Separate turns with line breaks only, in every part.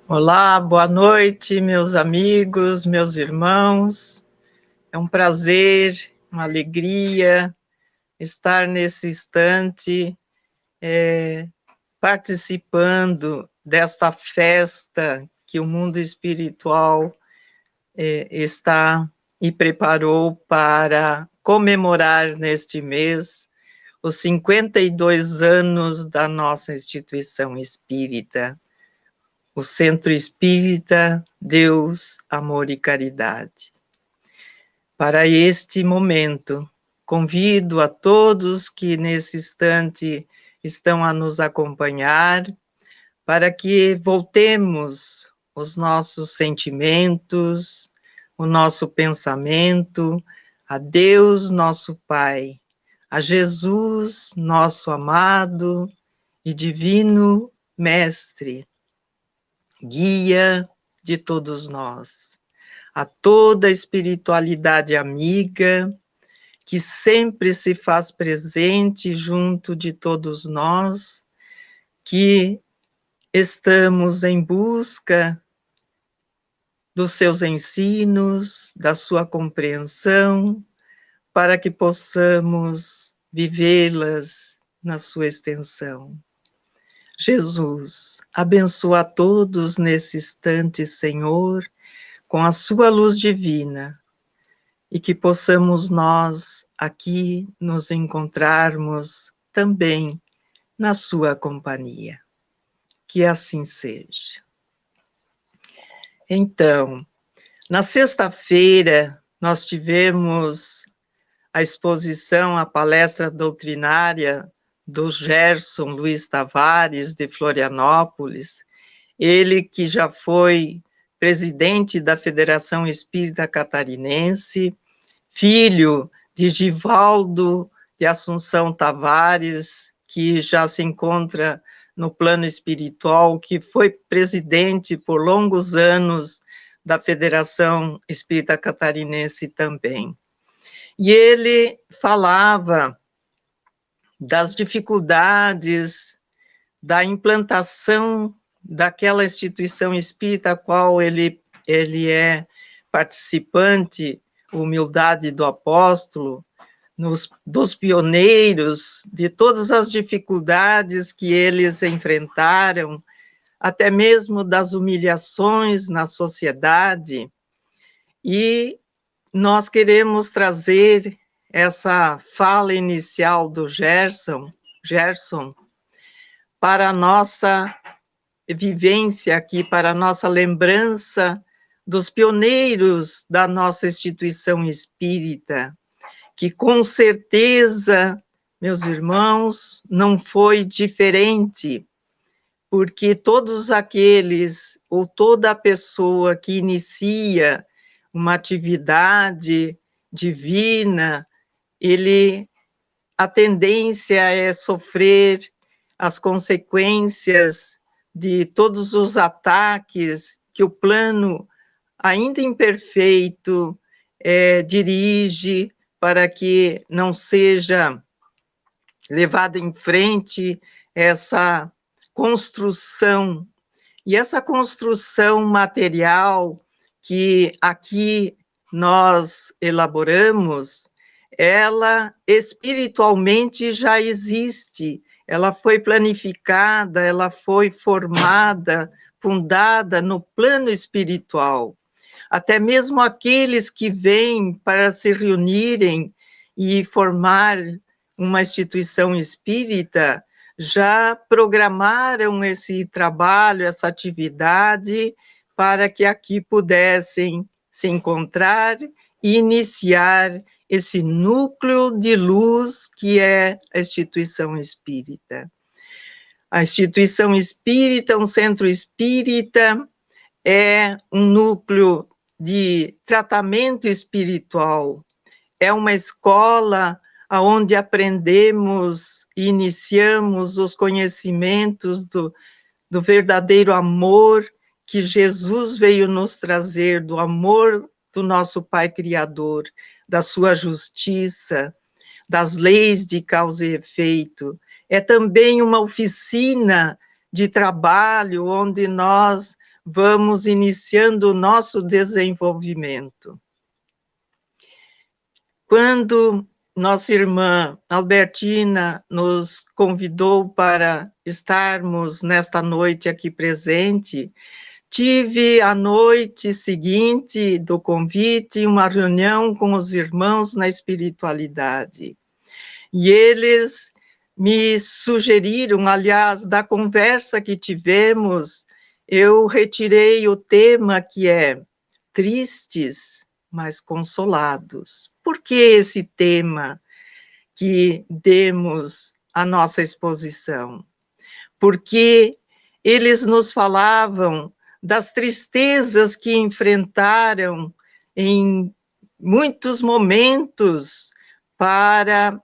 Olá, boa noite, meus amigos, meus irmãos. É um prazer, uma alegria estar nesse instante participando desta festa que o mundo espiritual está e preparou para comemorar neste mês os 52 anos da nossa instituição espírita. O Centro Espírita Deus, Amor e Caridade. Para este momento, convido a todos que nesse instante estão a nos acompanhar, para que voltemos os nossos sentimentos, o nosso pensamento a Deus, nosso Pai, a Jesus, nosso amado e divino Mestre, guia de todos nós, a toda a espiritualidade amiga que sempre se faz presente junto de todos nós, que estamos em busca dos seus ensinos, da sua compreensão, para que possamos vivê-las na sua extensão. Jesus, abençoa a todos nesse instante, Senhor, com a sua luz divina, e que possamos nós aqui nos encontrarmos também na sua companhia. Que assim seja. Então, na sexta-feira, nós tivemos a exposição, a palestra doutrinária do Gerson Luiz Tavares, de Florianópolis, ele que já foi presidente da Federação Espírita Catarinense, filho de Givaldo de Assunção Tavares, que já se encontra no plano espiritual, que foi presidente por longos anos da Federação Espírita Catarinense também. E ele falava das dificuldades da implantação daquela instituição espírita a qual ele é participante, Humildade do Apóstolo, dos pioneiros, de todas as dificuldades que eles enfrentaram, até mesmo das humilhações na sociedade, e nós queremos trazer essa fala inicial do Gerson, para a nossa vivência aqui, para a nossa lembrança dos pioneiros da nossa instituição espírita, que com certeza, meus irmãos, não foi diferente, porque todos aqueles, ou toda pessoa que inicia uma atividade divina, a tendência é sofrer as consequências de todos os ataques que o plano, ainda imperfeito, dirige para que não seja levada em frente essa construção. E essa construção material que aqui nós elaboramos ela espiritualmente já existe, ela foi planificada, ela foi formada, fundada no plano espiritual. Até mesmo aqueles que vêm para se reunirem e formar uma instituição espírita, já programaram esse trabalho, essa atividade, para que aqui pudessem se encontrar e iniciar esse núcleo de luz que é a instituição espírita. A instituição espírita, um centro espírita, é um núcleo de tratamento espiritual, é uma escola onde aprendemos e iniciamos os conhecimentos do verdadeiro amor que Jesus veio nos trazer, do amor do nosso Pai Criador, da sua justiça, das leis de causa e efeito. É também uma oficina de trabalho onde nós vamos iniciando o nosso desenvolvimento. Quando nossa irmã Albertina nos convidou para estarmos nesta noite aqui presente, tive a noite seguinte do convite uma reunião com os irmãos na espiritualidade. E eles me sugeriram, aliás, da conversa que tivemos, eu retirei o tema que é tristes, mas consolados. Por que esse tema que demos à nossa exposição? Porque eles nos falavam das tristezas que enfrentaram em muitos momentos para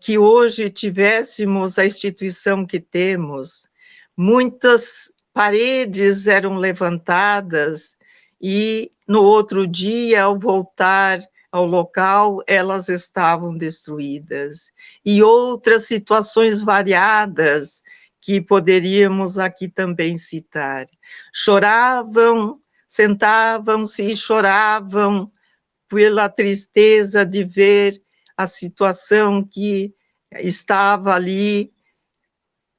que hoje tivéssemos a instituição que temos. Muitas paredes eram levantadas e no outro dia, ao voltar ao local, elas estavam destruídas. E outras situações variadas que poderíamos aqui também citar. Choravam, sentavam-se e choravam pela tristeza de ver a situação que estava ali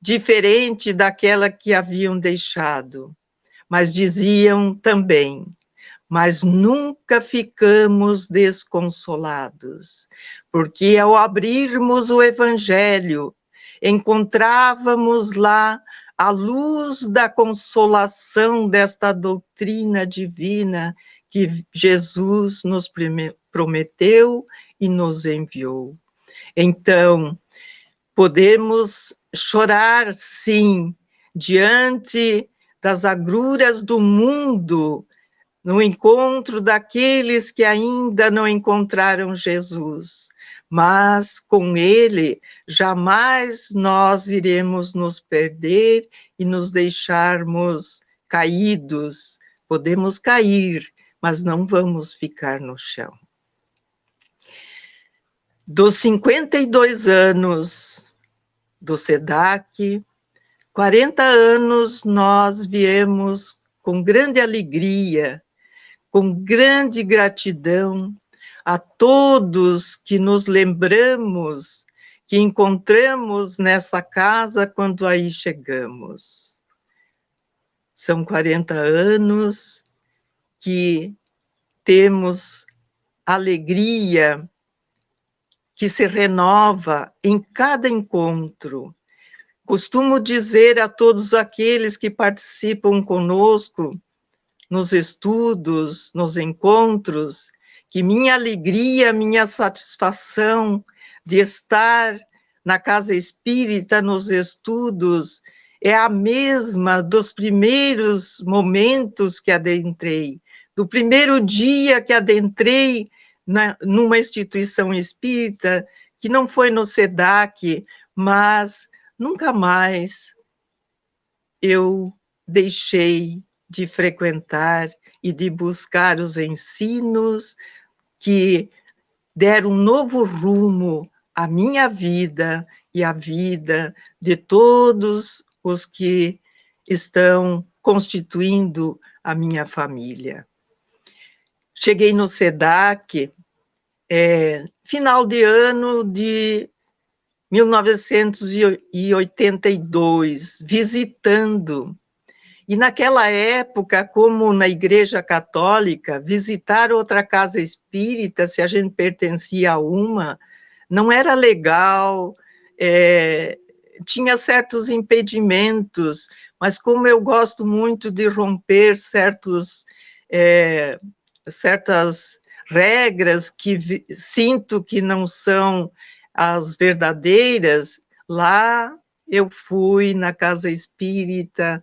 diferente daquela que haviam deixado. Mas diziam também, mas nunca ficamos desconsolados, porque ao abrirmos o Evangelho, encontrávamos lá a luz da consolação desta doutrina divina que Jesus nos prometeu e nos enviou. Então, podemos chorar, sim, diante das agruras do mundo, no encontro daqueles que ainda não encontraram Jesus, mas com ele jamais nós iremos nos perder e nos deixarmos caídos. Podemos cair, mas não vamos ficar no chão. Dos 52 anos do SEDAC, 40 anos nós viemos com grande alegria, com grande gratidão a todos que nos lembramos, que encontramos nessa casa quando aí chegamos. São 40 anos que temos alegria que se renova em cada encontro. Costumo dizer a todos aqueles que participam conosco nos estudos, nos encontros, que minha alegria, minha satisfação de estar na casa espírita, nos estudos, é a mesma dos primeiros momentos que adentrei, do primeiro dia que adentrei numa instituição espírita, que não foi no SEDAC, mas nunca mais eu deixei de frequentar e de buscar os ensinos que deram um novo rumo à minha vida e à vida de todos os que estão constituindo a minha família. Cheguei no SEDAC final de ano de 1982, visitando. E naquela época, como na Igreja Católica, visitar outra casa espírita, se a gente pertencia a uma, não era legal, tinha certos impedimentos, mas como eu gosto muito de romper certas regras que sinto que não são as verdadeiras, lá eu fui na casa espírita,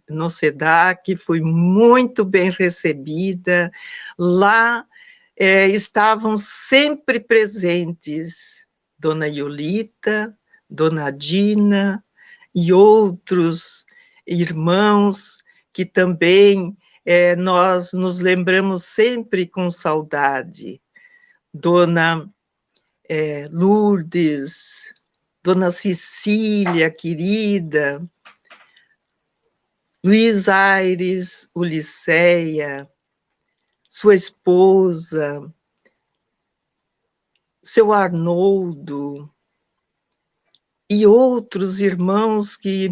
no SEDAC, fui muito bem recebida. Lá estavam sempre presentes Dona Iolita, Dona Dina e outros irmãos que também nós nos lembramos sempre com saudade. Dona Lourdes, Dona Cecília, querida, Luiz Aires, Uliceia, sua esposa, seu Arnoldo, e outros irmãos que,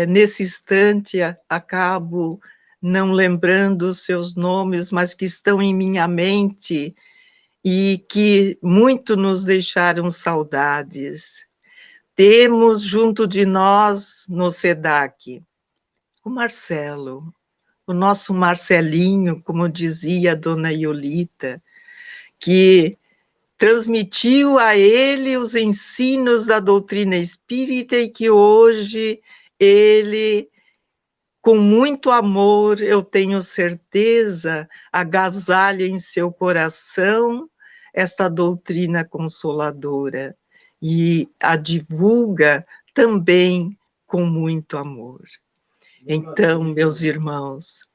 nesse instante, acabo não lembrando os seus nomes, mas que estão em minha mente e que muito nos deixaram saudades. Temos junto de nós, no SEDAC, o Marcelo, o nosso Marcelinho, como dizia a Dona Iolita, que transmitiu a ele os ensinos da doutrina espírita e que hoje ele, com muito amor, eu tenho certeza, agasalha em seu coração esta doutrina consoladora e a divulga também com muito amor. Então, meus irmãos,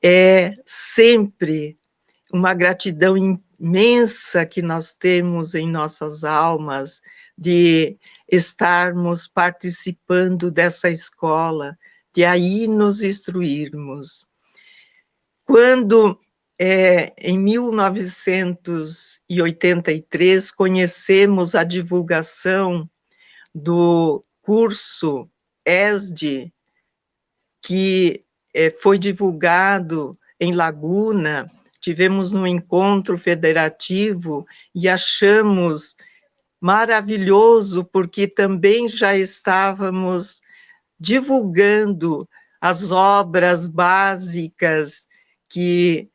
é sempre uma gratidão imensa que nós temos em nossas almas de estarmos participando dessa escola, de aí nos instruirmos. Quando, em 1983, conhecemos a divulgação do curso ESD, que foi divulgado em Laguna, tivemos um encontro federativo e achamos maravilhoso, porque também já estávamos divulgando as obras básicas que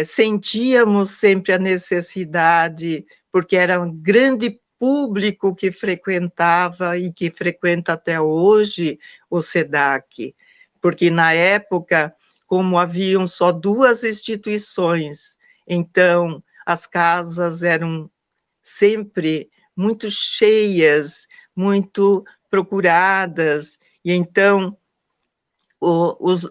sentíamos sempre a necessidade, porque era um grande público que frequentava e que frequenta até hoje o SEDAC, porque na época, como haviam só 2 instituições, então as casas eram sempre muito cheias, muito procuradas, e então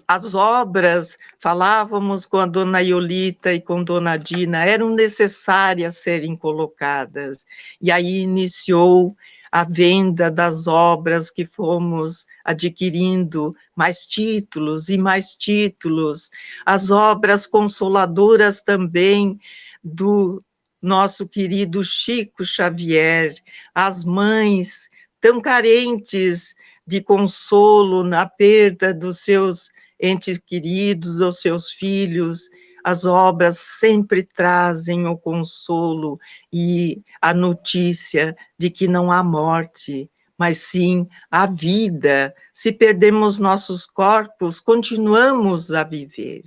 as obras, falávamos com a Dona Iolita e com Dona Dina, eram necessárias serem colocadas, e aí iniciou a venda das obras que fomos adquirindo mais títulos e mais títulos, as obras consoladoras também do nosso querido Chico Xavier, as mães tão carentes de consolo na perda dos seus entes queridos, dos seus filhos. As obras sempre trazem o consolo e a notícia de que não há morte, mas sim a vida. Se perdemos nossos corpos, continuamos a viver.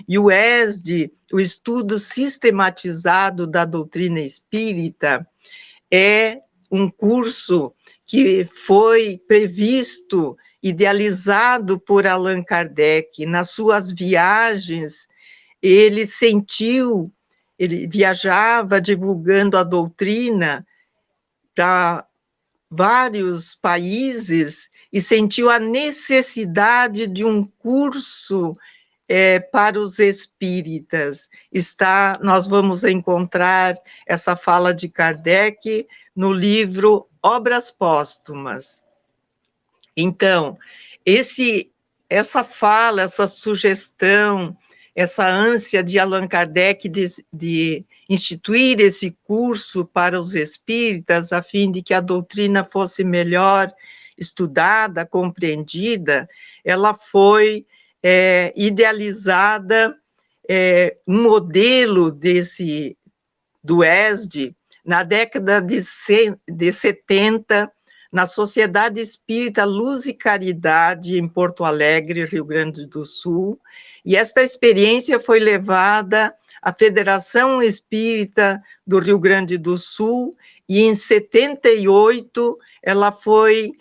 E o ESD, o estudo sistematizado da doutrina espírita, é um curso que foi previsto, idealizado por Allan Kardec. Nas suas viagens, ele viajava divulgando a doutrina para vários países e sentiu a necessidade de um curso para os espíritas. Nós vamos encontrar essa fala de Kardec no livro Obras Póstumas. Então, essa fala, essa sugestão essa ânsia de Allan Kardec de instituir esse curso para os espíritas, a fim de que a doutrina fosse melhor estudada, compreendida, ela foi idealizada, um modelo do ESD, na década de 70, na Sociedade Espírita Luz e Caridade, em Porto Alegre, Rio Grande do Sul, e esta experiência foi levada à Federação Espírita do Rio Grande do Sul, e em 78 ela foi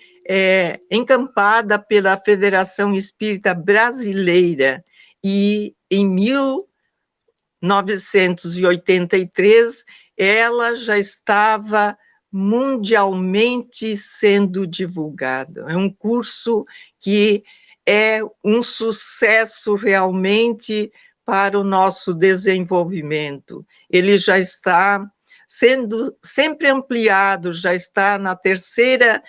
encampada pela Federação Espírita Brasileira, e em 1983 ela já estava mundialmente sendo divulgada. É um curso que é um sucesso realmente para o nosso desenvolvimento. Ele já está sendo sempre ampliado, já está na terceira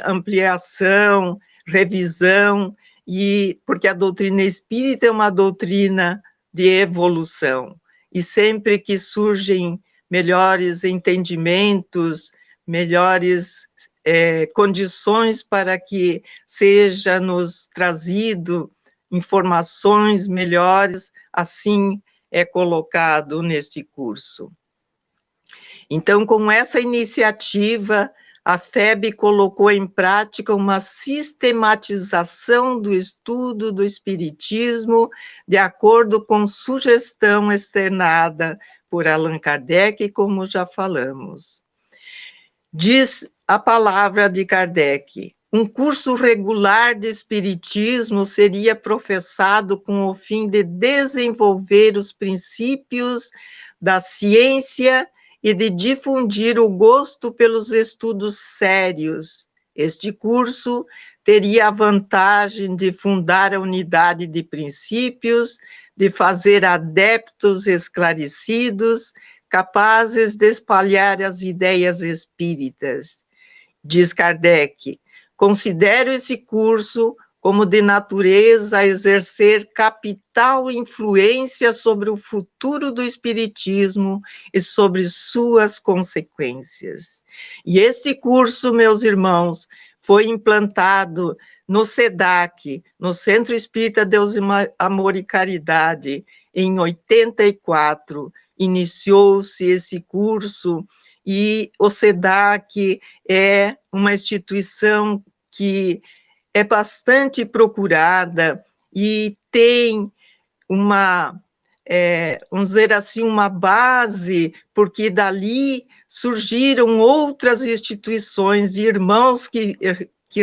ampliação, revisão, e porque a doutrina espírita é uma doutrina de evolução, e sempre que surgem melhores entendimentos, melhores condições para que seja nos trazido informações melhores, assim é colocado neste curso. Então, com essa iniciativa, a FEB colocou em prática uma sistematização do estudo do Espiritismo, de acordo com sugestão externada por Allan Kardec, como já falamos. Diz a palavra de Kardec: um curso regular de Espiritismo seria professado com o fim de desenvolver os princípios da ciência e de difundir o gosto pelos estudos sérios. Este curso teria a vantagem de fundar a unidade de princípios, de fazer adeptos esclarecidos, capazes de espalhar as ideias espíritas. Diz Kardec: considero esse curso como de natureza a exercer capital influência sobre o futuro do Espiritismo e sobre suas consequências. E este curso, meus irmãos, foi implantado no SEDAC, no Centro Espírita Deus, Amor e Caridade, em 84. Iniciou-se esse curso, e o SEDAC é uma instituição que é bastante procurada e tem uma, vamos dizer assim, uma base, porque dali surgiram outras instituições de irmãos que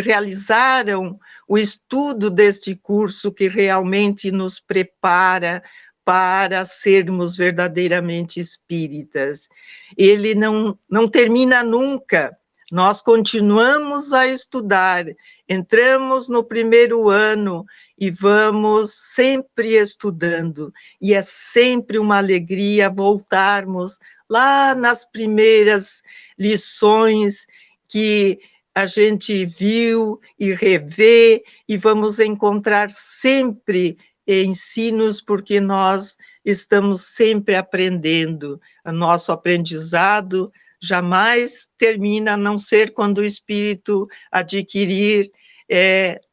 realizaram o estudo deste curso, que realmente nos prepara para sermos verdadeiramente espíritas. Ele não termina nunca, nós continuamos a estudar, entramos no primeiro ano e vamos sempre estudando, e é sempre uma alegria voltarmos lá nas primeiras lições que a gente viu e revê, e vamos encontrar sempre ensinos, porque nós estamos sempre aprendendo. O nosso aprendizado jamais termina, a não ser quando o espírito adquirir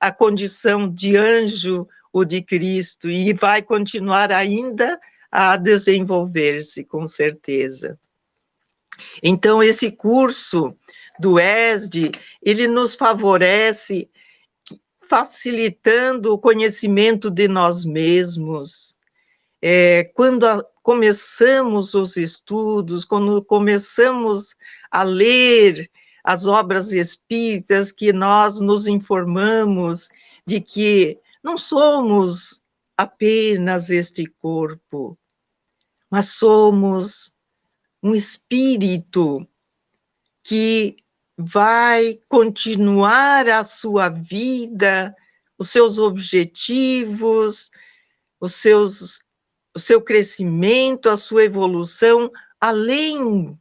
a condição de anjo ou de Cristo, e vai continuar ainda a desenvolver-se, com certeza. Então, esse curso do ESD, ele nos favorece, facilitando o conhecimento de nós mesmos. Quando começamos os estudos, quando começamos a ler as obras espíritas, que nós nos informamos de que não somos apenas este corpo, mas somos um espírito que vai continuar a sua vida, os seus objetivos, o seu crescimento, a sua evolução, além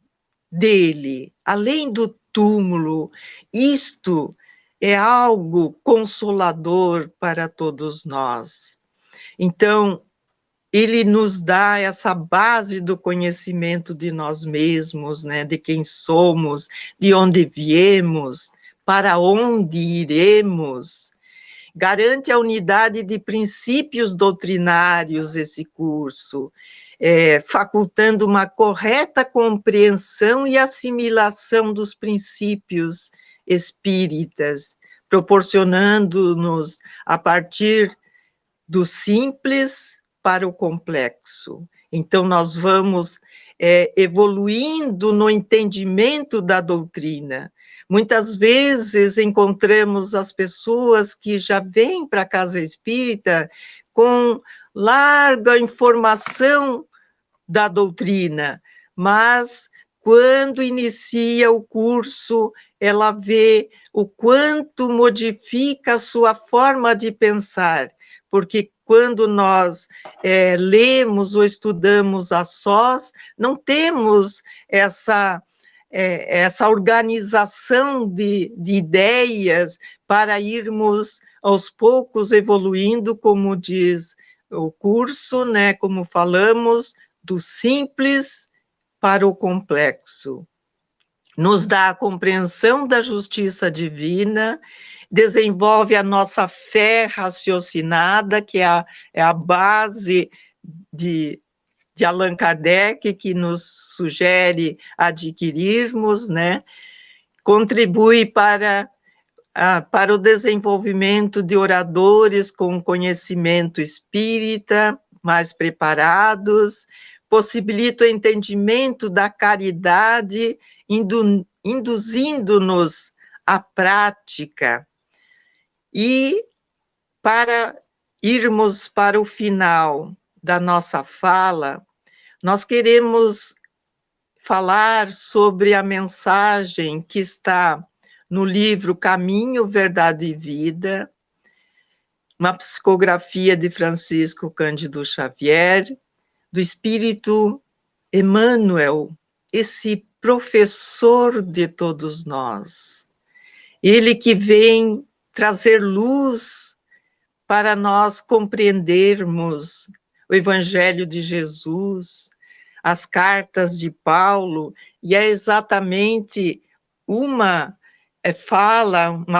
dele, além do túmulo. Isto é algo consolador para todos nós. Então, ele nos dá essa base do conhecimento de nós mesmos, né, de quem somos, de onde viemos, para onde iremos. Garante a unidade de princípios doutrinários esse curso, facultando uma correta compreensão e assimilação dos princípios espíritas, proporcionando-nos, a partir do simples para o complexo. Então, nós vamos evoluindo no entendimento da doutrina. Muitas vezes encontramos as pessoas que já vêm para a casa espírita com larga informação da doutrina, mas quando inicia o curso, ela vê o quanto modifica a sua forma de pensar, porque quando nós lemos ou estudamos a sós, não temos essa organização de ideias para irmos aos poucos evoluindo, como diz o curso, né, como falamos, do simples para o complexo. Nos dá a compreensão da justiça divina, desenvolve a nossa fé raciocinada, que é a base de Allan Kardec, que nos sugere adquirirmos, né? Contribui para o desenvolvimento de oradores com conhecimento espírita, mais preparados, possibilita o entendimento da caridade, induzindo-nos à prática. E para irmos para o final da nossa fala, nós queremos falar sobre a mensagem que está no livro Caminho, Verdade e Vida, uma psicografia de Francisco Cândido Xavier, do Espírito Emmanuel, esse professor de todos nós. Ele que vem trazer luz para nós compreendermos o Evangelho de Jesus, as cartas de Paulo, e é exatamente uma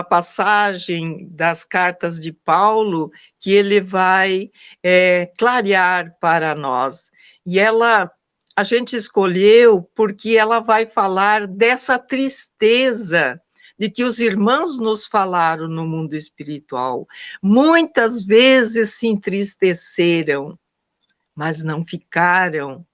passagem das cartas de Paulo que ele vai clarear para nós. E a gente escolheu porque ela vai falar dessa tristeza de que os irmãos nos falaram no mundo espiritual. Muitas vezes se entristeceram, mas não ficaram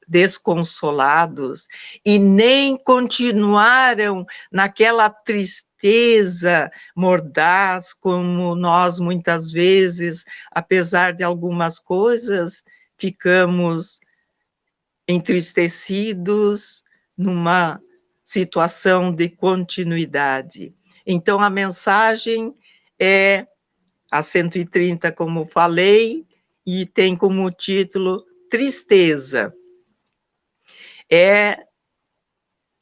desconsolados e nem continuaram naquela tristeza mordaz, como nós muitas vezes, apesar de algumas coisas, ficamos entristecidos numa situação de continuidade. Então, a mensagem é a 130, como falei, e tem como título Tristeza. É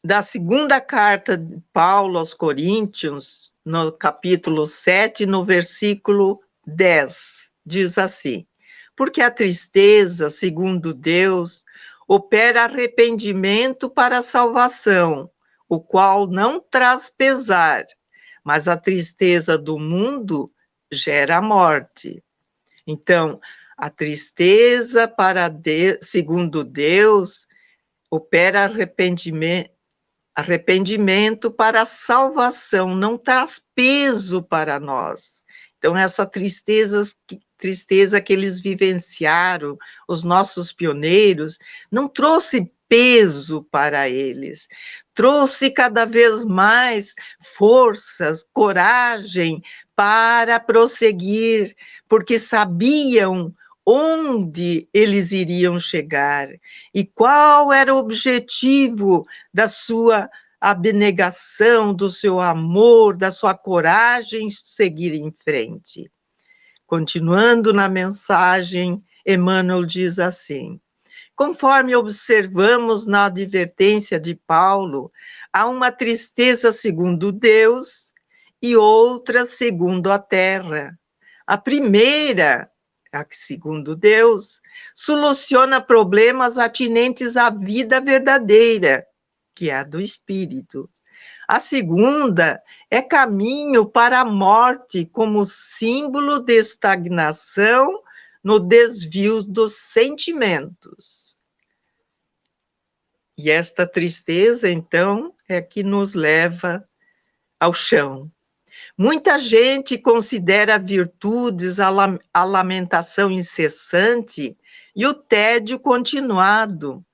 da segunda carta de Paulo aos Coríntios, no capítulo 7, no versículo 10, diz assim: porque a tristeza, segundo Deus, opera arrependimento para a salvação, o qual não traz pesar, mas a tristeza do mundo gera a morte. Então, a tristeza segundo Deus opera arrependimento para a salvação, não traz peso para nós. Então, essa tristeza que eles vivenciaram, os nossos pioneiros, não trouxe peso para eles, trouxe cada vez mais forças, coragem para prosseguir, porque sabiam onde eles iriam chegar e qual era o objetivo da sua abnegação, do seu amor, da sua coragem de seguir em frente. Continuando na mensagem, Emmanuel diz assim: conforme observamos na advertência de Paulo, há uma tristeza segundo Deus e outra segundo a terra. A primeira a que, segundo Deus, soluciona problemas atinentes à vida verdadeira, que é a do espírito. A segunda é caminho para a morte, como símbolo de estagnação no desvio dos sentimentos. E esta tristeza, então, é que nos leva ao chão. Muita gente considera virtudes a lamentação incessante e o tédio continuado,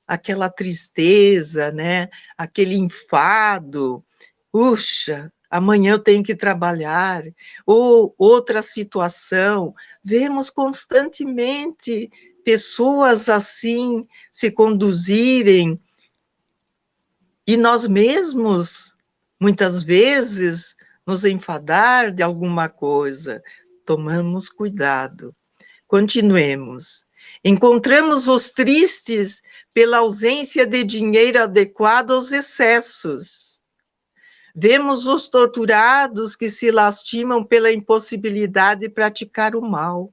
aquela tristeza, né? Aquele enfado. Puxa, amanhã eu tenho que trabalhar, ou outra situação. Vemos constantemente pessoas assim se conduzirem, e nós mesmos, muitas vezes, nos enfadar de alguma coisa. Tomamos cuidado. Continuemos. Encontramos os tristes pela ausência de dinheiro adequado aos excessos. Vemos os torturados que se lastimam pela impossibilidade de praticar o mal.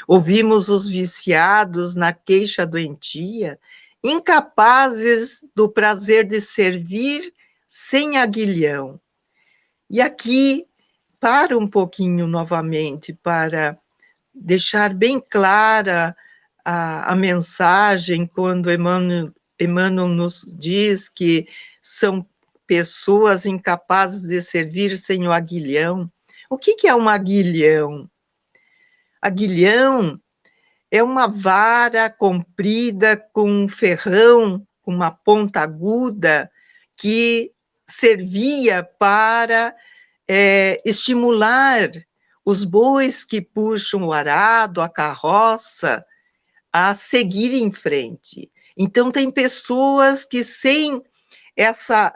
Ouvimos os viciados na queixa doentia, incapazes do prazer de servir sem aguilhão. E aqui, para um pouquinho novamente, para deixar bem clara a mensagem, quando Emmanuel nos diz que são pessoas incapazes de servir sem o aguilhão. O que é um aguilhão? Aguilhão é uma vara comprida com um ferrão, com uma ponta aguda, que servia para estimular os bois que puxam o arado, a carroça, a seguir em frente. Então, tem pessoas que sem essa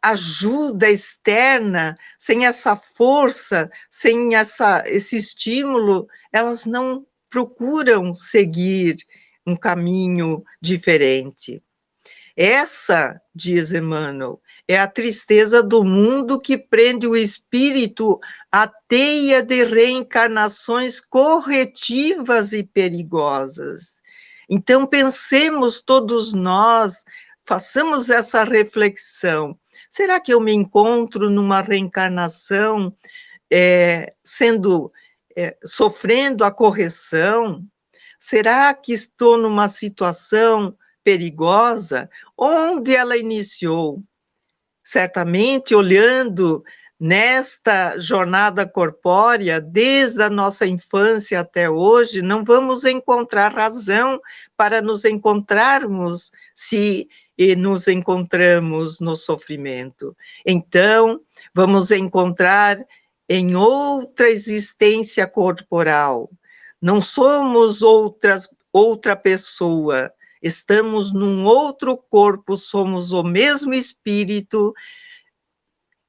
ajuda externa, sem essa força, sem esse estímulo, elas não procuram seguir um caminho diferente. Essa, diz Emmanuel, é a tristeza do mundo que prende o espírito à teia de reencarnações corretivas e perigosas. Então, pensemos todos nós, façamos essa reflexão. Será que eu me encontro numa reencarnação sofrendo a correção? Será que estou numa situação perigosa? Onde ela iniciou? Certamente, olhando nesta jornada corpórea, desde a nossa infância até hoje, não vamos encontrar razão para nos encontrarmos se nos encontramos no sofrimento. Então, vamos encontrar em outra existência corporal. Não somos outra pessoa, estamos num outro corpo, somos o mesmo espírito,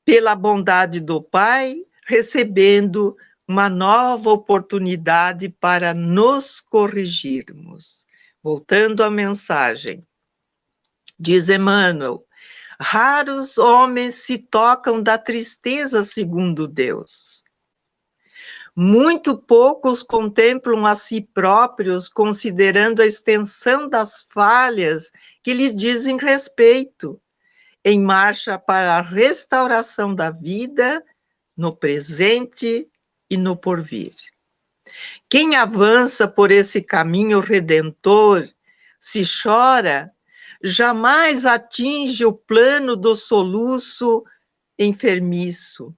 pela bondade do Pai, recebendo uma nova oportunidade para nos corrigirmos. Voltando à mensagem, diz Emmanuel, raros homens se tocam da tristeza segundo Deus. Muito poucos contemplam a si próprios, considerando a extensão das falhas que lhes dizem respeito, em marcha para a restauração da vida, no presente e no porvir. Quem avança por esse caminho redentor, se chora, jamais atinge o plano do soluço enfermiço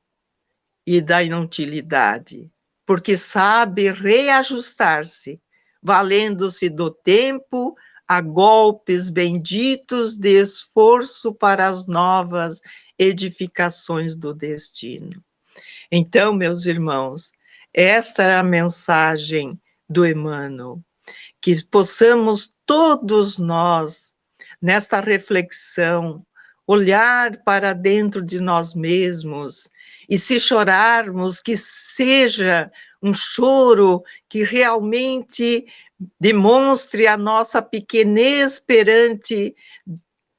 e da inutilidade, porque sabe reajustar-se, valendo-se do tempo a golpes benditos de esforço para as novas edificações do destino. Então, meus irmãos, esta é a mensagem do Emmanuel, que possamos todos nós, nesta reflexão, olhar para dentro de nós mesmos, e se chorarmos, que seja um choro que realmente demonstre a nossa pequenez perante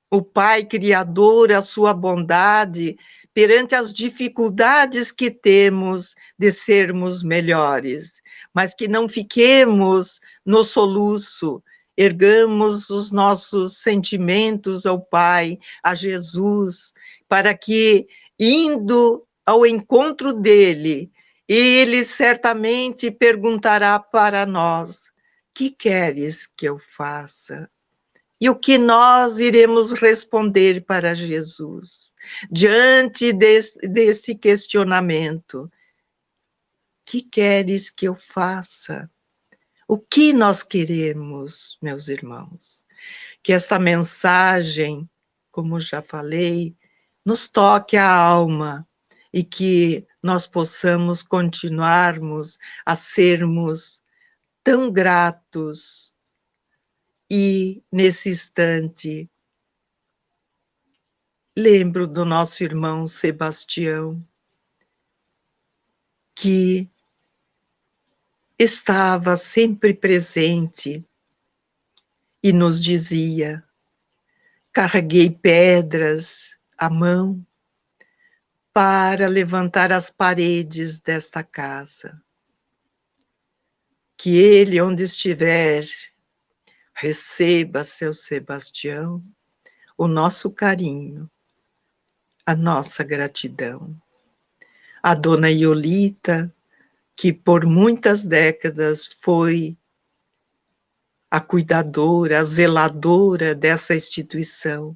o Pai Criador, a sua bondade, perante as dificuldades que temos de sermos melhores. mas que não fiquemos no soluço, ergamos os nossos sentimentos ao Pai, a Jesus, para que, indo ao encontro dele, ele certamente perguntará para nós: que queres que eu faça? E o que nós iremos responder para Jesus? Diante desse questionamento, que queres que eu faça? O que nós queremos, meus irmãos? Que esta mensagem, como já falei, nos toque a alma e que nós possamos continuarmos a sermos tão gratos. E, nesse instante, lembro do nosso irmão Sebastião, que estava sempre presente e nos dizia: carreguei pedras à mão para levantar as paredes desta casa. Que ele, onde estiver, receba, seu Sebastião, o nosso carinho, a nossa gratidão. A dona Iolita, que por muitas décadas foi a cuidadora, a zeladora dessa instituição,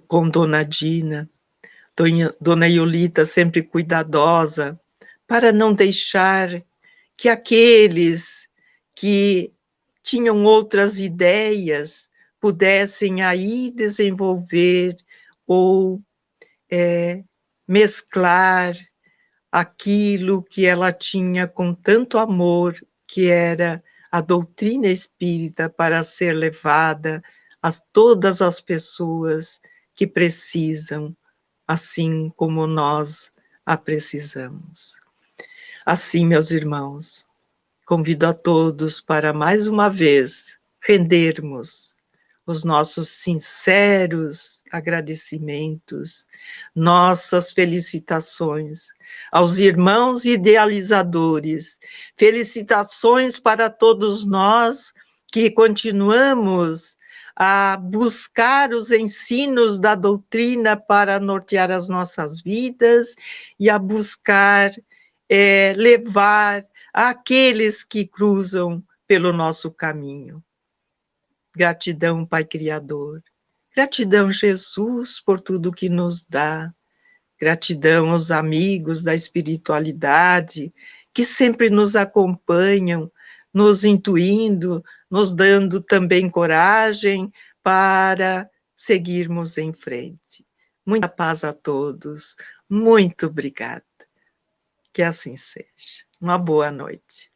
com Dona Dina, Dona Iolita sempre cuidadosa, para não deixar que aqueles que tinham outras ideias pudessem aí desenvolver ou mesclar aquilo que ela tinha com tanto amor, que era a doutrina espírita, para ser levada a todas as pessoas que precisam, assim como nós a precisamos. Assim, meus irmãos, convido a todos para mais uma vez rendermos os nossos sinceros agradecimentos, nossas felicitações aos irmãos idealizadores, felicitações para todos nós que continuamos a buscar os ensinos da doutrina para nortear as nossas vidas e a buscar levar àqueles que cruzam pelo nosso caminho. Gratidão, Pai Criador. Gratidão, Jesus, por tudo que nos dá. Gratidão aos amigos da espiritualidade que sempre nos acompanham, nos intuindo, nos dando também coragem para seguirmos em frente. Muita paz a todos. Muito obrigada. Que assim seja. Uma boa noite.